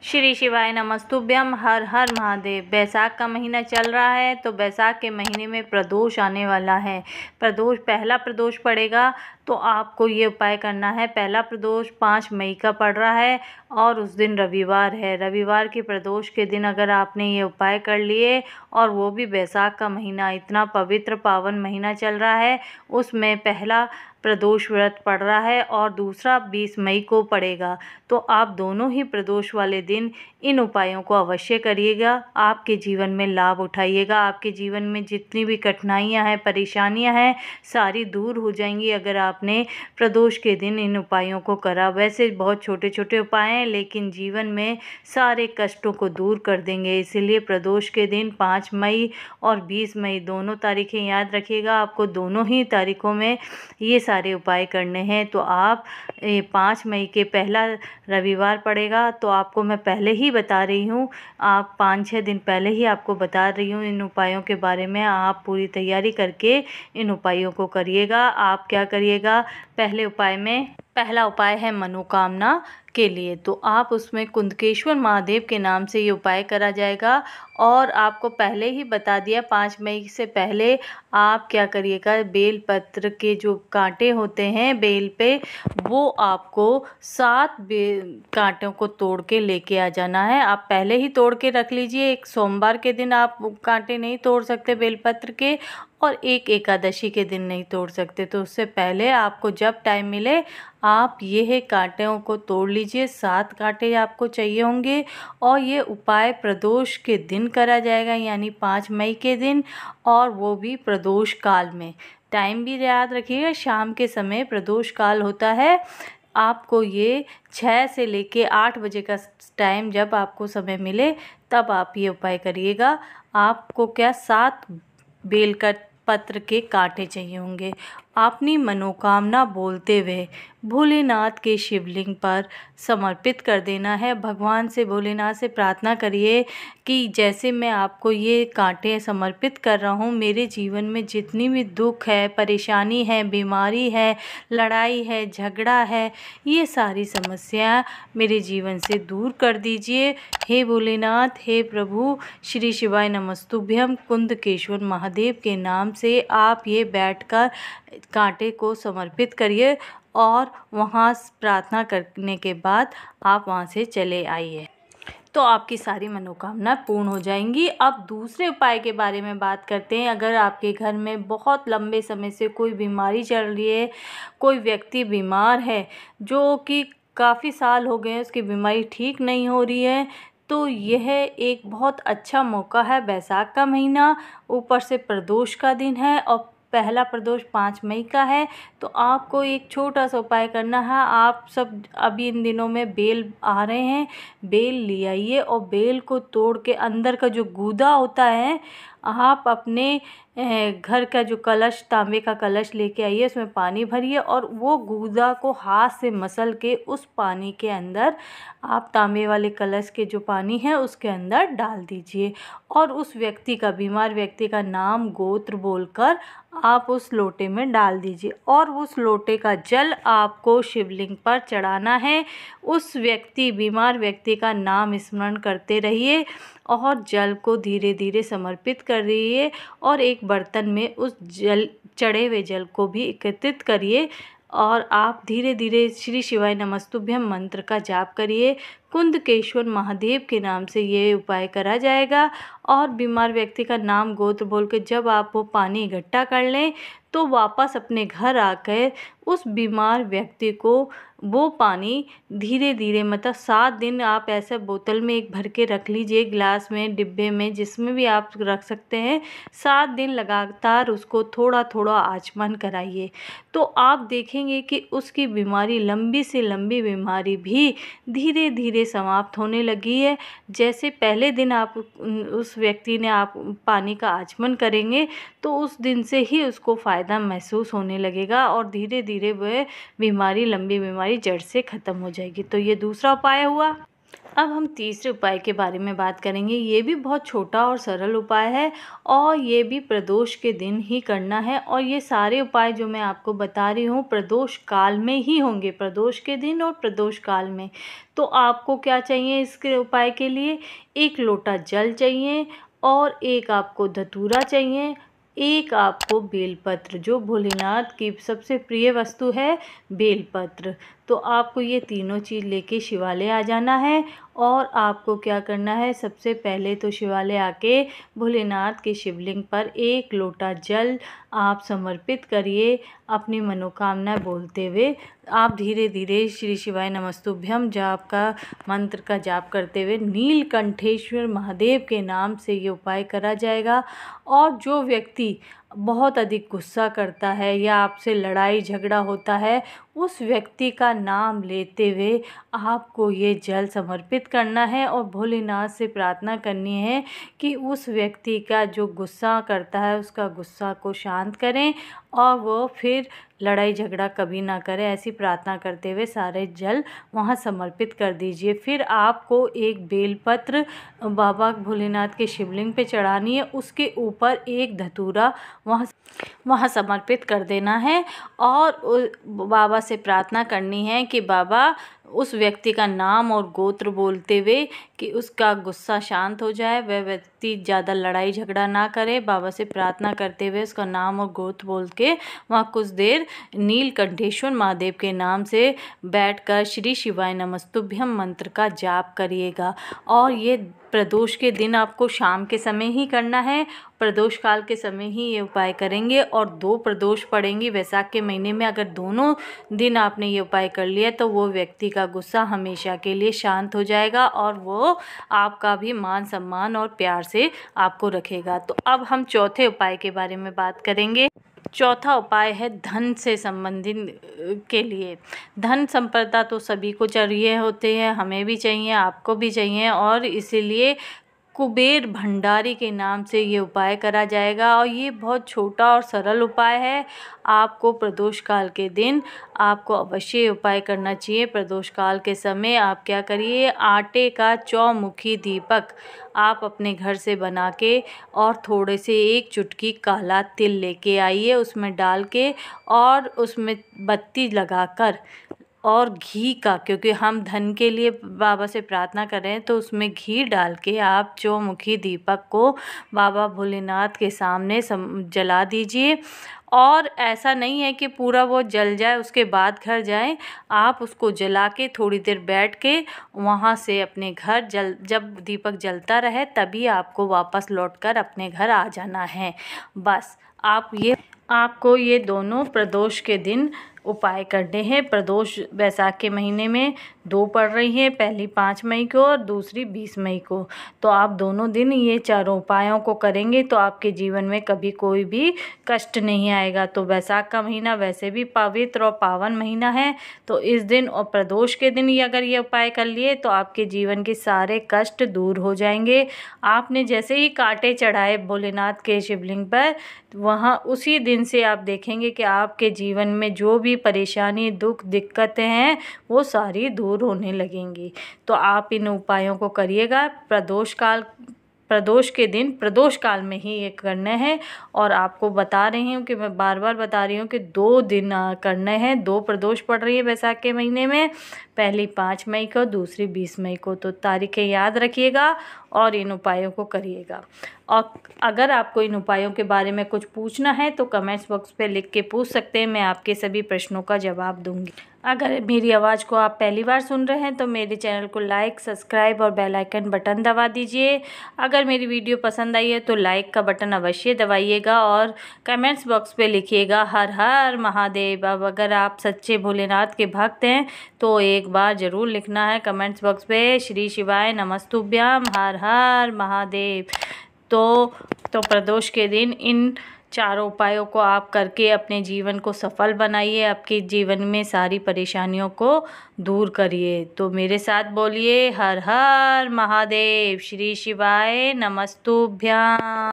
श्री शिवाय नमस्तुभ्यम। हर हर महादेव। बैसाख का महीना चल रहा है तो बैसाख के महीने में प्रदोष आने वाला है। पहला प्रदोष पड़ेगा तो आपको ये उपाय करना है। पहला प्रदोष 5 मई का पड़ रहा है और उस दिन रविवार है। रविवार के प्रदोष के दिन अगर आपने ये उपाय कर लिए और वो भी बैसाख का महीना, इतना पवित्र पावन महीना चल रहा है, उसमें पहला प्रदोष व्रत पड़ रहा है और दूसरा 20 मई को पड़ेगा, तो आप दोनों ही प्रदोष वाले दिन इन उपायों को अवश्य करिएगा। आपके जीवन में लाभ उठाइएगा। आपके जीवन में जितनी भी कठिनाइयां हैं, परेशानियां हैं, सारी दूर हो जाएंगी अगर आपने प्रदोष के दिन इन उपायों को करा। वैसे बहुत छोटे छोटे उपाय हैं लेकिन जीवन में सारे कष्टों को दूर कर देंगे। इसीलिए प्रदोष के दिन 5 मई और 20 मई दोनों तारीखें याद रखिएगा। आपको दोनों ही तारीखों में ये सारे उपाय करने हैं। तो आप 5 मई के पहला रविवार पड़ेगा, तो आपको मैं पहले ही बता रही हूँ, आप 5-6 दिन पहले ही आपको बता रही हूँ इन उपायों के बारे में। आप पूरी तैयारी करके इन उपायों को करिएगा। आप क्या करिएगा, पहला उपाय है मनोकामना के लिए, तो आप उसमें कुंदकेश्वर महादेव के नाम से ये उपाय करा जाएगा। और आपको पहले ही बता दिया, 5 मई से पहले आप क्या करिएगा, बेल पत्र के जो कांटे होते हैं बेल पे, वो आपको 7 कांटों को तोड़ के लेके आ जाना है। आप पहले ही तोड़ के रख लीजिए। एक सोमवार के दिन आप कांटे नहीं तोड़ सकते बेलपत्र के, और एक एकादशी के दिन नहीं तोड़ सकते। तो उससे पहले आपको जब टाइम मिले आप ये कांटों को तोड़ लीजिए। 7 कांटे आपको चाहिए होंगे और ये उपाय प्रदोष के दिन करा जाएगा, यानी 5 मई के दिन, और वो भी प्रदोष काल में। टाइम भी याद रखिएगा, शाम के समय प्रदोष काल होता है। आपको ये 6 से लेके 8 बजे का टाइम, जब आपको समय मिले तब आप ये उपाय करिएगा। आपको क्या 7 बेल का पत्र के कांटे चाहिए होंगे। अपनी मनोकामना बोलते हुए भोलेनाथ के शिवलिंग पर समर्पित कर देना है। भगवान से, भोलेनाथ से प्रार्थना करिए कि जैसे मैं आपको ये कांटे समर्पित कर रहा हूँ, मेरे जीवन में जितनी भी दुख है, परेशानी है, बीमारी है, लड़ाई है, झगड़ा है, ये सारी समस्या मेरे जीवन से दूर कर दीजिए। हे भोलेनाथ, हे प्रभु, श्री शिवाय नमस्तुभ्यम। कुंदकेश्वर महादेव के नाम से आप ये बैठकर कांटे को समर्पित करिए और वहाँ प्रार्थना करने के बाद आप वहाँ से चले आइए, तो आपकी सारी मनोकामना पूर्ण हो जाएंगी। अब दूसरे उपाय के बारे में बात करते हैं। अगर आपके घर में बहुत लंबे समय से कोई बीमारी चल रही है, कोई व्यक्ति बीमार है जो कि काफ़ी साल हो गए हैं, उसकी बीमारी ठीक नहीं हो रही है, तो यह एक बहुत अच्छा मौका है। बैसाख का महीना, ऊपर से प्रदोष का दिन है और पहला प्रदोष 5 मई का है, तो आपको एक छोटा सा उपाय करना है। आप सब अभी इन दिनों में बेल आ रहे हैं, बेल ले आइए और बेल को तोड़ के अंदर का जो गूदा होता है, आप अपने घर का जो कलश, तांबे का कलश लेके आइए, उसमें पानी भरिए और वो गूदा को हाथ से मसल के उस पानी के अंदर आप तांबे वाले कलश के जो पानी है उसके अंदर डाल दीजिए और उस व्यक्ति का, बीमार व्यक्ति का नाम गोत्र बोलकर आप उस लोटे में डाल दीजिए और उस लोटे का जल आपको शिवलिंग पर चढ़ाना है। उस व्यक्ति, बीमार व्यक्ति का नाम स्मरण करते रहिए और जल को धीरे धीरे समर्पित कर रहिए और एक बर्तन में उस जल, चढ़े हुए जल को भी एकत्रित करिए और आप धीरे धीरे श्री शिवाय नमस्तुभ्यम मंत्र का जाप करिए। कुंदकेश्वर महादेव के नाम से ये उपाय करा जाएगा और बीमार व्यक्ति का नाम गोत्र बोल के जब आप वो पानी इकट्ठा कर लें तो वापस अपने घर आकर उस बीमार व्यक्ति को वो पानी धीरे धीरे, मतलब 7 दिन आप ऐसे बोतल में एक भर के रख लीजिए, गिलास में, डिब्बे में, जिसमें भी आप रख सकते हैं। 7 दिन लगातार उसको थोड़ा थोड़ा आचमन कराइए, तो आप देखेंगे कि उसकी बीमारी, लंबी से लंबी बीमारी भी धीरे धीरे समाप्त होने लगी है। जैसे पहले दिन आप उस व्यक्ति ने आप पानी का आचमन करेंगे तो उस दिन से ही उसको फ़ायदा महसूस होने लगेगा और धीरे धीरे वह बीमारी, लंबी बीमारी जड़ से ख़त्म हो जाएगी। तो ये दूसरा उपाय हुआ। अब हम तीसरे उपाय के बारे में बात करेंगे। ये भी बहुत छोटा और सरल उपाय है और ये भी प्रदोष के दिन ही करना है और ये सारे उपाय जो मैं आपको बता रही हूँ प्रदोष काल में ही होंगे, प्रदोष के दिन और प्रदोष काल में। तो आपको क्या चाहिए इसके उपाय के लिए? 1 लोटा जल चाहिए और 1 आपको धतूरा चाहिए, 1 आपको बेलपत्र, जो भोलेनाथ की सबसे प्रिय वस्तु है बेलपत्र। तो आपको ये तीनों चीज़ लेके शिवालय आ जाना है और आपको क्या करना है, सबसे पहले तो शिवालय आके भोलेनाथ के शिवलिंग पर 1 लोटा जल आप समर्पित करिए अपनी मनोकामना बोलते हुए। आप धीरे धीरे श्री शिवाय नमस्तुभ्यम जाप का मंत्र का जाप करते हुए नीलकंठेश्वर महादेव के नाम से ये उपाय करा जाएगा। और जो व्यक्ति बहुत अधिक गुस्सा करता है या आपसे लड़ाई झगड़ा होता है, उस व्यक्ति का नाम लेते हुए आपको ये जल समर्पित करना है और भोलेनाथ से प्रार्थना करनी है कि उस व्यक्ति का जो गुस्सा करता है उसका गुस्सा को शांत करें और वो फिर लड़ाई झगड़ा कभी ना करे। ऐसी प्रार्थना करते हुए सारे जल वहाँ समर्पित कर दीजिए। फिर आपको 1 बेलपत्र बाबा भोलेनाथ के शिवलिंग पे चढ़ानी है, उसके ऊपर 1 धतूरा वहाँ समर्पित कर देना है और बाबा से प्रार्थना करनी है कि बाबा उस व्यक्ति का नाम और गोत्र बोलते हुए कि उसका गुस्सा शांत हो जाए, वह व्यक्ति ज़्यादा लड़ाई झगड़ा ना करे। बाबा से प्रार्थना करते हुए उसका नाम और गोत्र बोल के वहाँ कुछ देर नीलकंठेश्वर महादेव के नाम से बैठकर श्री शिवाय नमस्तुभ्यम मंत्र का जाप करिएगा। और ये प्रदोष के दिन आपको शाम के समय ही करना है, प्रदोष काल के समय ही ये उपाय करेंगे और 2 प्रदोष पड़ेंगी वैशाख के महीने में। अगर दोनों दिन आपने ये उपाय कर लिया तो वो व्यक्ति का गुस्सा हमेशा के लिए शांत हो जाएगा और वो आपका भी मान सम्मान और प्यार से आपको रखेगा। तो अब हम चौथे उपाय के बारे में बात करेंगे। चौथा उपाय है धन से संबंधित के लिए। धन संपदा तो सभी को चाहिए होते हैं, हमें भी चाहिए, आपको भी चाहिए और इसीलिए कुबेर भंडारी के नाम से ये उपाय करा जाएगा। और ये बहुत छोटा और सरल उपाय है। आपको प्रदोष काल के दिन आपको अवश्य ये उपाय करना चाहिए। प्रदोष काल के समय आप क्या करिए, आटे का चौमुखी दीपक आप अपने घर से बना के और थोड़े से 1 चुटकी काला तिल लेके आइए, उसमें डाल के और उसमें बत्ती लगाकर और घी का, क्योंकि हम धन के लिए बाबा से प्रार्थना कर रहे हैं तो उसमें घी डाल के आप चौमुखी दीपक को बाबा भोलेनाथ के सामने जला दीजिए। और ऐसा नहीं है कि पूरा वो जल जाए उसके बाद घर जाएं, आप उसको जला के थोड़ी देर बैठ के वहाँ से अपने घर जब दीपक जलता रहे तभी आपको वापस लौटकर अपने घर आ जाना है। बस आपको ये दोनों प्रदोष के दिन उपाय करने हैं। प्रदोष वैशाख के महीने में 2 पड़ रही हैं, पहली 5 मई को और दूसरी 20 मई को। तो आप दोनों दिन ये चारों उपायों को करेंगे तो आपके जीवन में कभी कोई भी कष्ट नहीं आएगा। तो वैशाख का महीना वैसे भी पवित्र और पावन महीना है, तो इस दिन और प्रदोष के दिन ही अगर ये उपाय कर लिए तो आपके जीवन के सारे कष्ट दूर हो जाएंगे। आपने जैसे ही कांटे चढ़ाए भोलेनाथ के शिवलिंग पर, वहाँ उसी दिन से आप देखेंगे कि आपके जीवन में जो भी परेशानी, दुख, दिक्कतें हैं वो सारी दूर होने लगेंगी। तो आप इन उपायों को करिएगा। प्रदोष के दिन प्रदोष काल में ही ये करने हैं और आपको बता रही हूँ कि मैं बार बार बता रही हूँ कि 2 दिन करने हैं। 2 प्रदोष पड़ रही है वैशाख के महीने में, पहली 5 मई को, दूसरी 20 मई को। तो तारीखें याद रखिएगा और इन उपायों को करिएगा। और अगर आपको इन उपायों के बारे में कुछ पूछना है तो कमेंट्स बॉक्स पे लिख के पूछ सकते हैं, मैं आपके सभी प्रश्नों का जवाब दूंगी। अगर मेरी आवाज़ को आप पहली बार सुन रहे हैं तो मेरे चैनल को लाइक, सब्सक्राइब और बेल आइकन बटन दबा दीजिए। अगर मेरी वीडियो पसंद आई है तो लाइक का बटन अवश्य दबाइएगा और कमेंट्स बॉक्स पे लिखिएगा हर हर महादेव। अब अगर आप सच्चे भोलेनाथ के भक्त हैं तो एक बार ज़रूर लिखना है कमेंट्स बॉक्स पे श्री शिवाय नमस्तुभ्यम हर हर महादेव। तो प्रदोष के दिन इन चारों उपायों को आप करके अपने जीवन को सफल बनाइए, आपके जीवन में सारी परेशानियों को दूर करिए। तो मेरे साथ बोलिए हर हर महादेव, श्री शिवाय नमस्तुभ्यम।